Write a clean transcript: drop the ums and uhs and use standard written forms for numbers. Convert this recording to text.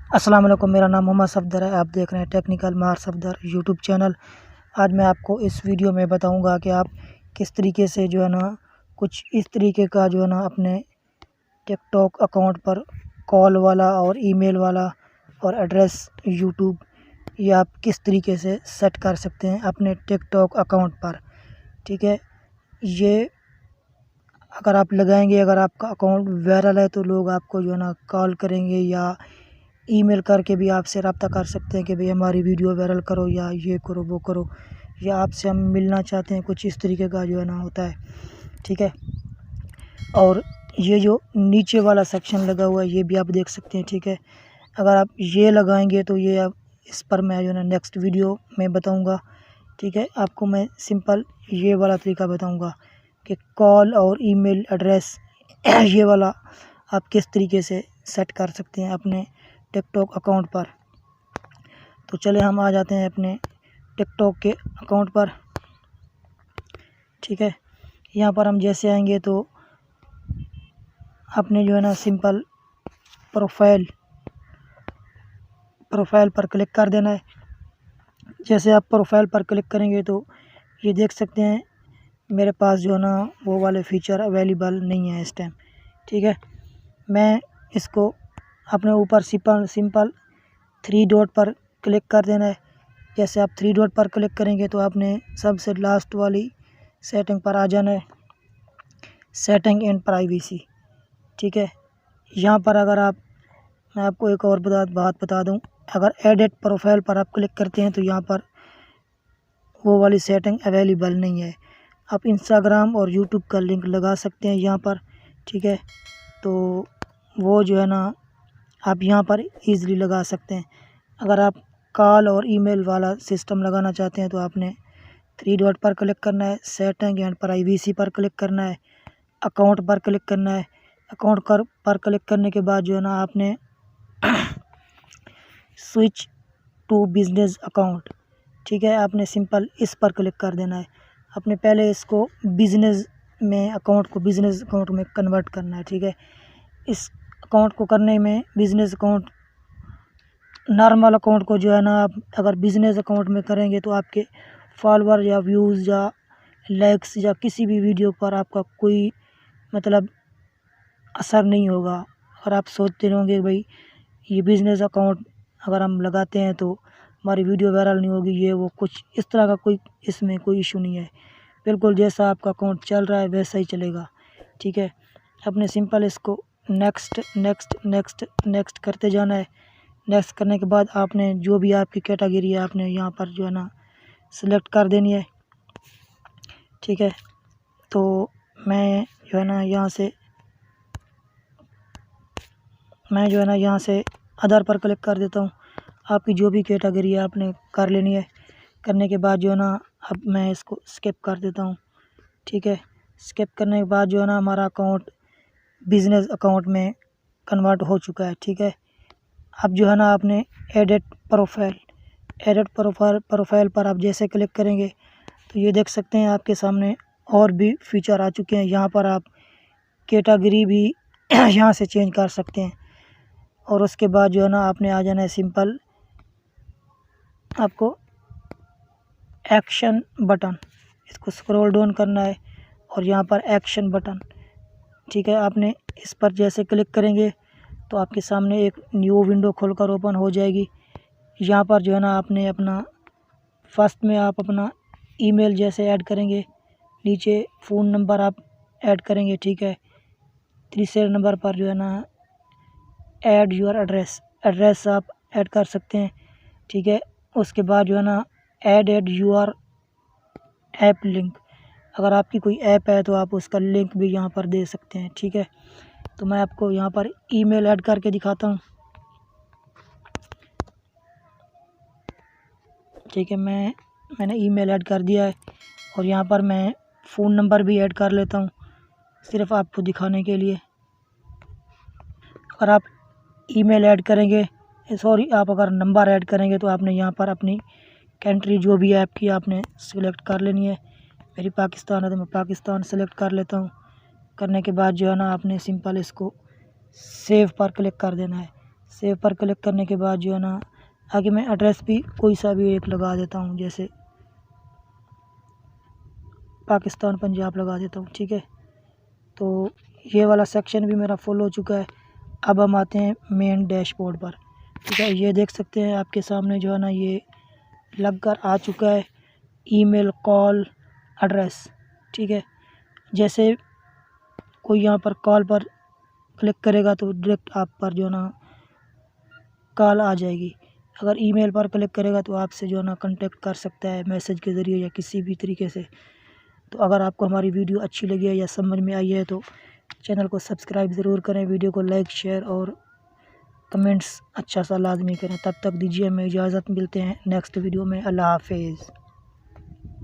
अस्सलाम वालेकुम। मेरा नाम मोहम्मद सफदर है। आप देख रहे हैं टेक्निकल मार सफदर यूट्यूब चैनल। आज मैं आपको इस वीडियो में बताऊंगा कि आप किस तरीके से जो है ना कुछ इस तरीके का जो है ना अपने टिकटॉक अकाउंट पर कॉल वाला और ईमेल वाला और एड्रेस यूट्यूब ये आप किस तरीके से सेट कर सकते हैं अपने टिकटॉक अकाउंट पर। ठीक है, ये अगर आप लगाएंगे, अगर आपका अकाउंट वायरल है तो लोग आपको जो है ना कॉल करेंगे या ईमेल करके भी आपसे रब्ता कर सकते हैं कि भाई हमारी वीडियो वायरल करो या ये करो वो करो, या आपसे हम मिलना चाहते हैं, कुछ इस तरीके का जो है ना होता है। ठीक है, और ये जो नीचे वाला सेक्शन लगा हुआ है ये भी आप देख सकते हैं। ठीक है, अगर आप ये लगाएंगे तो ये आप इस पर मैं जो है ना नेक्स्ट वीडियो में बताऊंगा। ठीक है, आपको मैं सिंपल ये वाला तरीका बताऊंगा कि कॉल और ईमेल एड्रेस ये वाला आप किस तरीके से सेट कर सकते हैं अपने टिकटॉक अकाउंट पर। तो चले हम आ जाते हैं अपने टिकटॉक के अकाउंट पर। ठीक है, यहाँ पर हम जैसे आएंगे तो अपने जो है ना सिंपल प्रोफाइल पर क्लिक कर देना है। जैसे आप प्रोफाइल पर क्लिक करेंगे तो ये देख सकते हैं मेरे पास जो है ना वो वाले फीचर अवेलेबल नहीं है इस टाइम। ठीक है, मैं इसको अपने ऊपर सिंपल 3 डॉट पर क्लिक कर देना है। जैसे आप 3 डॉट पर क्लिक करेंगे तो आपने सबसे लास्ट वाली सेटिंग पर आ जाना है, सेटिंग एंड प्राइवेसी। ठीक है, यहाँ पर अगर मैं आपको एक और बात बता दूँ, अगर एडिट प्रोफाइल पर आप क्लिक करते हैं तो यहाँ पर वो वाली सेटिंग अवेलेबल नहीं है। आप इंस्टाग्राम और यूट्यूब का लिंक लगा सकते हैं यहाँ पर। ठीक है, तो वो जो है ना आप यहाँ पर ईज़िली लगा सकते हैं। अगर आप कॉल और ईमेल वाला सिस्टम लगाना चाहते हैं तो आपने 3 डॉट पर क्लिक करना है, सेटिंग एंड प्राइवेसी पर क्लिक करना है, अकाउंट पर क्लिक करना है। अकाउंट पर क्लिक करने के बाद जो है ना आपने स्विच टू बिजनेस अकाउंट, ठीक है, आपने सिंपल इस पर क्लिक कर देना है। आपने पहले इसको बिज़नेस अकाउंट में कन्वर्ट करना है। ठीक है, इस अकाउंट को करने में बिज़नेस अकाउंट, नॉर्मल अकाउंट को जो है ना आप अगर बिज़नेस अकाउंट में करेंगे तो आपके फॉलोअर या व्यूज़ या लाइक्स या किसी भी वीडियो पर आपका कोई मतलब असर नहीं होगा। अगर आप सोचते रहोगे भाई ये बिज़नेस अकाउंट अगर हम लगाते हैं तो हमारी वीडियो वायरल नहीं होगी, ये वो, कुछ इस तरह का कोई इसमें कोई इशू नहीं है। बिल्कुल जैसा आपका अकाउंट चल रहा है वैसा ही चलेगा। ठीक है, अपने सिंपल इसको नेक्स्ट नेक्स्ट नेक्स्ट नेक्स्ट करते जाना है। नेक्स्ट करने के बाद आपने जो भी आपकी कैटेगरी है आपने यहाँ पर जो है ना सिलेक्ट कर देनी है। ठीक है, तो मैं जो है ना यहाँ से अदर पर क्लिक कर देता हूँ। आपकी जो भी कैटेगरी है आपने कर लेनी है। करने के बाद जो है ना अब मैं इसको स्किप कर देता हूँ। ठीक है, स्किप करने के बाद जो है ना हमारा अकाउंट बिज़नेस अकाउंट में कन्वर्ट हो चुका है। ठीक है, अब जो है ना आपने एडिट प्रोफाइल पर आप जैसे क्लिक करेंगे तो ये देख सकते हैं आपके सामने और भी फीचर आ चुके हैं। यहाँ पर आप कैटेगरी भी यहाँ से चेंज कर सकते हैं। और उसके बाद जो है ना आपने आ जाना है सिंपल, आपको एक्शन बटन, इसको स्क्रॉल डाउन करना है और यहाँ पर एक्शन बटन, ठीक है, आपने इस पर जैसे क्लिक करेंगे तो आपके सामने एक न्यू विंडो खोलकर ओपन हो जाएगी। यहाँ पर जो है ना आपने अपना फर्स्ट में आप अपना ईमेल जैसे ऐड करेंगे, नीचे फ़ोन नंबर आप ऐड करेंगे। ठीक है, तीसरे नंबर पर जो है ना ऐड योर एड्रेस आप ऐड कर सकते हैं। ठीक है, उसके बाद जो है ना ऐड योर ऐप लिंक, अगर आपकी कोई ऐप है तो आप उसका लिंक भी यहाँ पर दे सकते हैं। ठीक है, तो मैं आपको यहाँ पर ईमेल ऐड करके दिखाता हूँ। ठीक है, मैंने ईमेल ऐड कर दिया है और यहाँ पर मैं फ़ोन नंबर भी ऐड कर लेता हूँ सिर्फ आपको दिखाने के लिए। अगर आप ईमेल ऐड करेंगे, आप अगर नंबर ऐड करेंगे तो आपने यहाँ पर अपनी कंट्री जो भी है आपकी आपने सिलेक्ट कर लेनी है। मेरी पाकिस्तान है तो मैं पाकिस्तान सेलेक्ट कर लेता हूँ। करने के बाद जो है ना आपने सिंपल इसको सेव पर क्लिक कर देना है। सेव पर क्लिक करने के बाद जो है ना आगे मैं एड्रेस भी कोई सा भी एक लगा देता हूँ, जैसे पाकिस्तान पंजाब लगा देता हूँ। ठीक है, तो ये वाला सेक्शन भी मेरा फुल हो चुका है। अब हम आते हैं मेन डैशबोर्ड पर। ठीक है, ये देख सकते हैं आपके सामने जो है ना ये लग कर आ चुका है, ईमेल, कॉल, एड्रेस। ठीक है, जैसे कोई यहाँ पर कॉल पर क्लिक करेगा तो डायरेक्ट आप पर जो है ना कॉल आ जाएगी। अगर ईमेल पर क्लिक करेगा तो आपसे जो है ना कांटेक्ट कर सकता है मैसेज के ज़रिए या किसी भी तरीके से। तो अगर आपको हमारी वीडियो अच्छी लगी है या समझ में आई है तो चैनल को सब्सक्राइब ज़रूर करें, वीडियो को लाइक, शेयर और कमेंट्स अच्छा सा लाजमी करें। तब तक दीजिए हमें इजाज़त, मिलते हैं नेक्स्ट वीडियो में। अल्लाह हाफिज़।